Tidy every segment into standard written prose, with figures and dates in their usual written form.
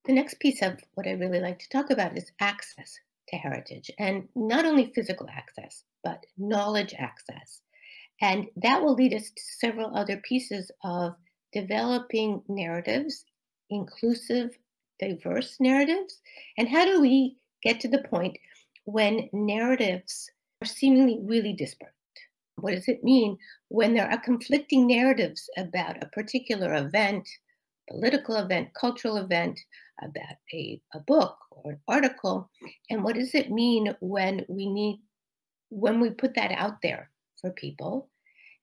The next piece of what I really like to talk about is access to heritage, and not only physical access, but knowledge access. And that will lead us to several other pieces of developing narratives, inclusive, diverse narratives. And how do we get to the point when narratives are seemingly really disparate? What does it mean when there are conflicting narratives about a particular event, political event, cultural event, about a book or an article? And what does it mean when we put that out there for people?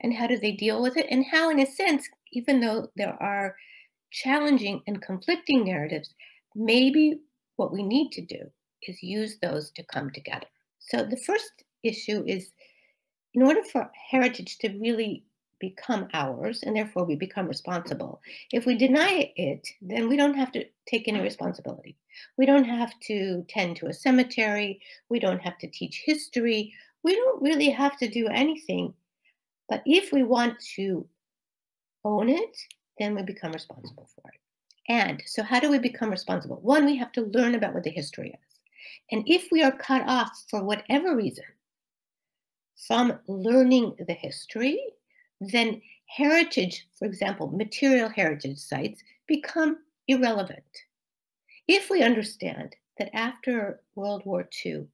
And how do they deal with it? And how, in a sense, even though there are challenging and conflicting narratives, maybe what we need to do is use those to come together. So the first issue is, in order for heritage to really become ours, and therefore we become responsible, if we deny it, then we don't have to take any responsibility. We don't have to tend to a cemetery. We don't have to teach history. We don't really have to do anything. But if we want to own it, then we become responsible for it. And so, how do we become responsible? One, we have to learn about what the history is. And if we are cut off for whatever reason from learning the history, then heritage, for example, material heritage sites, become irrelevant. If we understand that after World War II,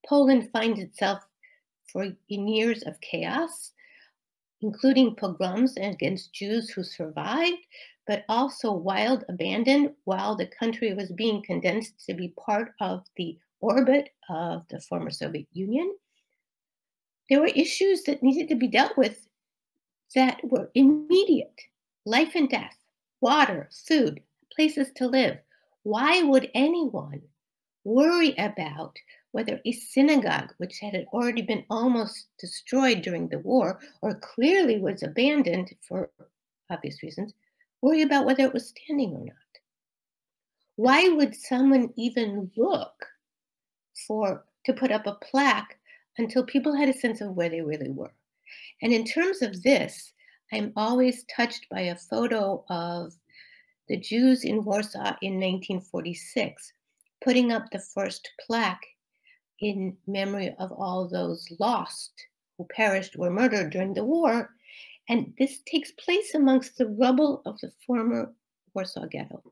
Poland finds itself in years of chaos, including pogroms against Jews who survived, but also wild abandon while the country was being condensed to be part of the orbit of the former Soviet Union. There were issues that needed to be dealt with that were immediate: life and death, water, food, places to live. Why would anyone worry about whether a synagogue, which had already been almost destroyed during the war, or clearly was abandoned for obvious reasons, worry about whether it was standing or not? Why would someone even look to put up a plaque until people had a sense of where they really were? And in terms of this, I'm always touched by a photo of the Jews in Warsaw in 1946 putting up the first plaque in memory of all those lost who perished or murdered during the war. And this takes place amongst the rubble of the former Warsaw Ghetto.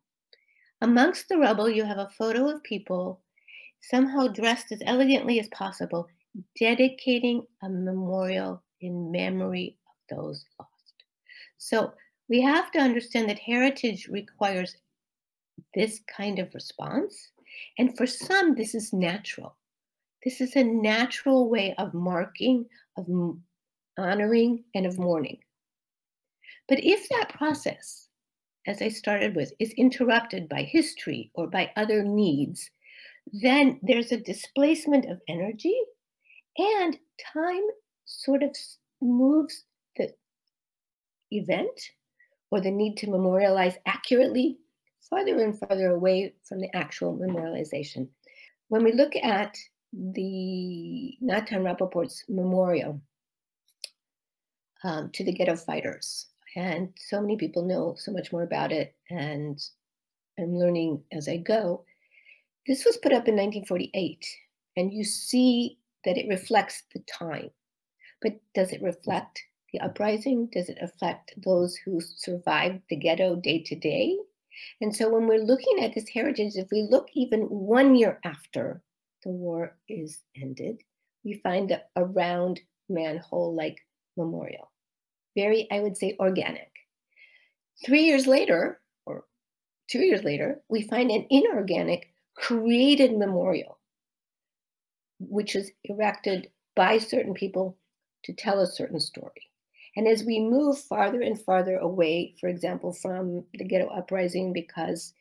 Amongst the rubble, you have a photo of people somehow dressed as elegantly as possible, dedicating a memorial in memory of those lost. So we have to understand that heritage requires this kind of response. And for some, this is natural. This is a natural way of marking, of honoring, and of mourning. But if that process, as I started with, is interrupted by history or by other needs, then there's a displacement of energy, and time sort of moves the event or the need to memorialize accurately farther and farther away from the actual memorialization. When we look at the Natan Rappaport's memorial to the ghetto fighters, and so many people know so much more about it, and I'm learning as I go. This was put up in 1948, and you see that it reflects the time. But does it reflect the uprising? Does it reflect those who survived the ghetto day to day? And so when we're looking at this heritage, if we look even 1 year after the war is ended, we find a round manhole-like memorial. Very, I would say, organic. 3 years later, or 2 years later, we find an inorganic created memorial, which is erected by certain people to tell a certain story. And as we move farther and farther away, for example, from the ghetto uprising, because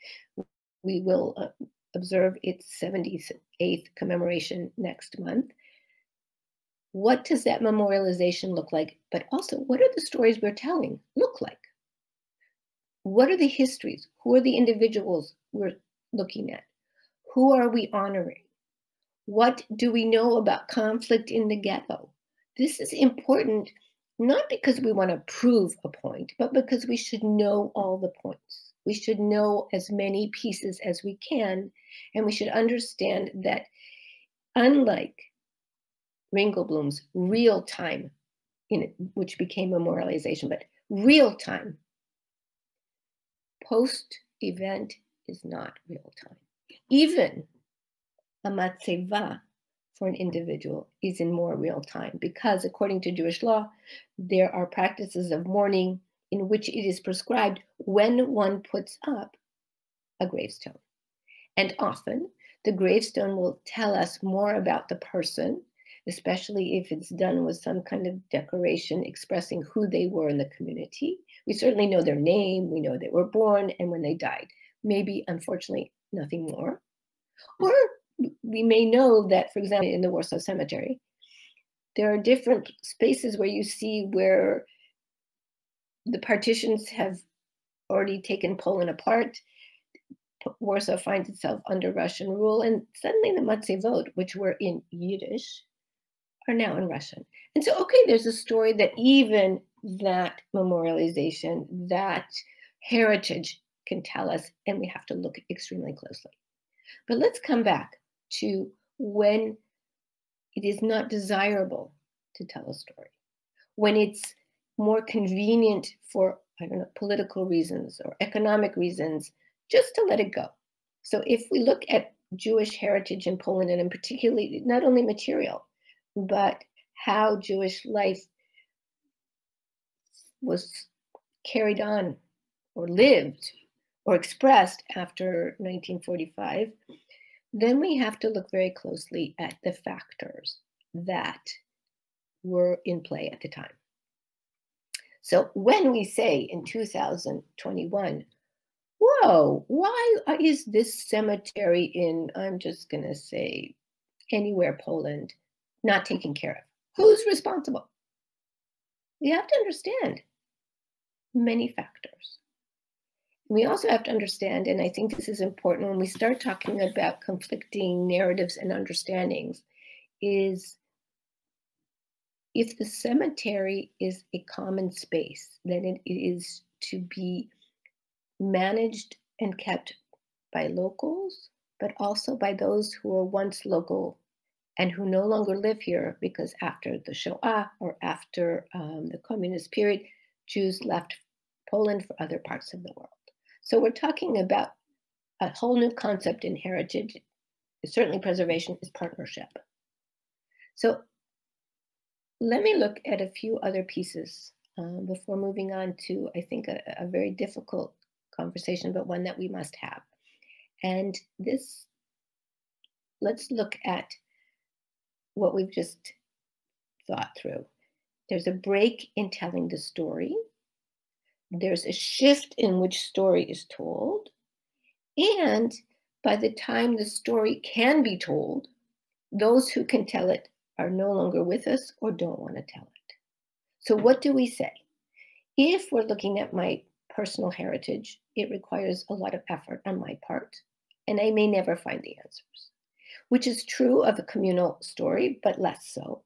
we will observe its 78th commemoration next month, what does that memorialization look like? But also, what are the stories we're telling look like? What are the histories? Who are the individuals we're looking at? Who are we honoring? What do we know about conflict in the ghetto? This is important not because we want to prove a point, but because we should know all the points. We should know as many pieces as we can, and we should understand that unlike Ringelblum's real time, which became memorialization, but real time, post event is not real time. Even a matzeva for an individual is in more real time because, according to Jewish law, there are practices of mourning in which it is prescribed when one puts up a gravestone. And often the gravestone will tell us more about the person, especially if it's done with some kind of decoration expressing who they were in the community. We certainly know their name, we know they were born and when they died. Maybe, unfortunately, nothing more. Or we may know that, for example, in the Warsaw Cemetery, there are different spaces where you see where the partitions have already taken Poland apart. Warsaw finds itself under Russian rule, and suddenly the matzevot, which were in Yiddish, are now in Russian. And so, okay, there's a story that even that memorialization, that heritage can tell us, and we have to look extremely closely. But let's come back to when it is not desirable to tell a story, when it's more convenient for, I don't know, political reasons or economic reasons, just to let it go. So if we look at Jewish heritage in Poland, and in particularly not only material, but how Jewish life was carried on or lived or expressed after 1945, then we have to look very closely at the factors that were in play at the time. So when we say in 2021, whoa, why is this cemetery in, I'm just going to say, anywhere Poland, not taken care of? Who's responsible? We have to understand many factors. We also have to understand, and I think this is important when we start talking about conflicting narratives and understandings, is if the cemetery is a common space, then it is to be managed and kept by locals, but also by those who were once local and who no longer live here because after the Shoah or after the communist period, Jews left Poland for other parts of the world. So we're talking about a whole new concept in heritage. Certainly preservation is partnership. So let me look at a few other pieces before moving on to, I think, a very difficult conversation, but one that we must have. And this, let's look at what we've just thought through. There's a break in telling the story. There's a shift in which story is told. And by the time the story can be told, those who can tell it are no longer with us or don't want to tell it. So what do we say? If we're looking at my personal heritage, it requires a lot of effort on my part, and I may never find the answers, which is true of a communal story, but less so.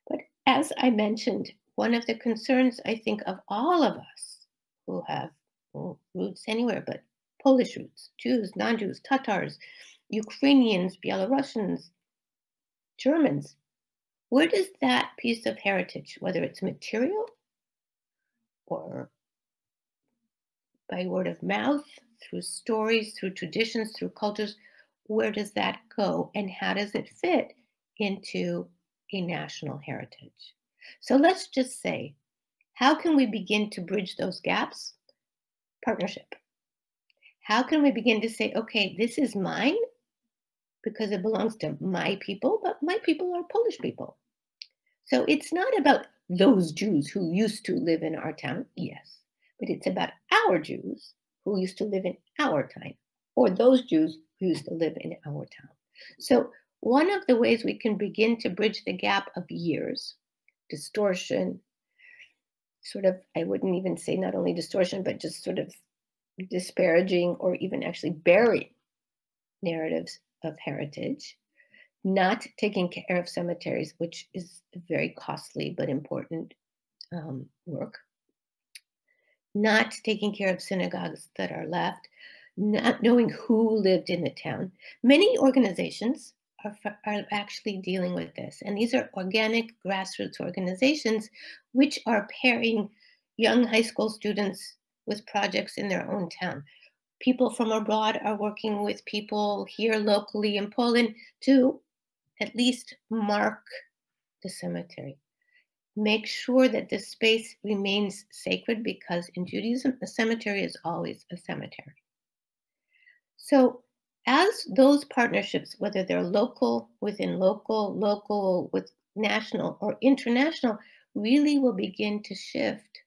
But as I mentioned, one of the concerns, I think, of all of us who have roots anywhere, but Polish roots, Jews, non-Jews, Tatars, Ukrainians, Belarusians, Germans, where does that piece of heritage, whether it's material or by word of mouth, through stories, through traditions, through cultures, where does that go and how does it fit into a national heritage? So let's just say, how can we begin to bridge those gaps? Partnership. How can we begin to say, okay, this is mine because it belongs to my people, but my people are Polish people. So it's not about those Jews who used to live in our town, yes, but it's about our Jews who used to live in our time, or those Jews who used to live in our town. So one of the ways we can begin to bridge the gap of years, distortion, sort of, I wouldn't even say not only distortion, but just sort of disparaging or even actually burying narratives of heritage, not taking care of cemeteries, which is very costly but important, work, not taking care of synagogues that are left, not knowing who lived in the town. Many organizations are actually dealing with this, and these are organic grassroots organizations which are pairing young high school students with projects in their own town. People from abroad are working with people here locally in Poland to at least mark the cemetery. Make sure that this space remains sacred because in Judaism, a cemetery is always a cemetery. So, as those partnerships, whether they're local, within local, local with national or international, really will begin to shift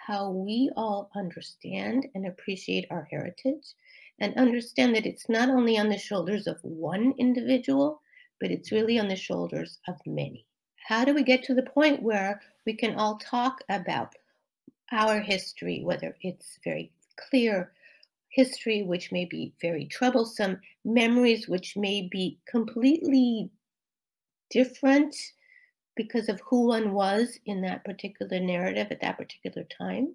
how we all understand and appreciate our heritage and understand that it's not only on the shoulders of one individual, but it's really on the shoulders of many. How do we get to the point where we can all talk about our history, whether it's very clear history, which may be very troublesome, memories, which may be completely different because of who one was in that particular narrative at that particular time?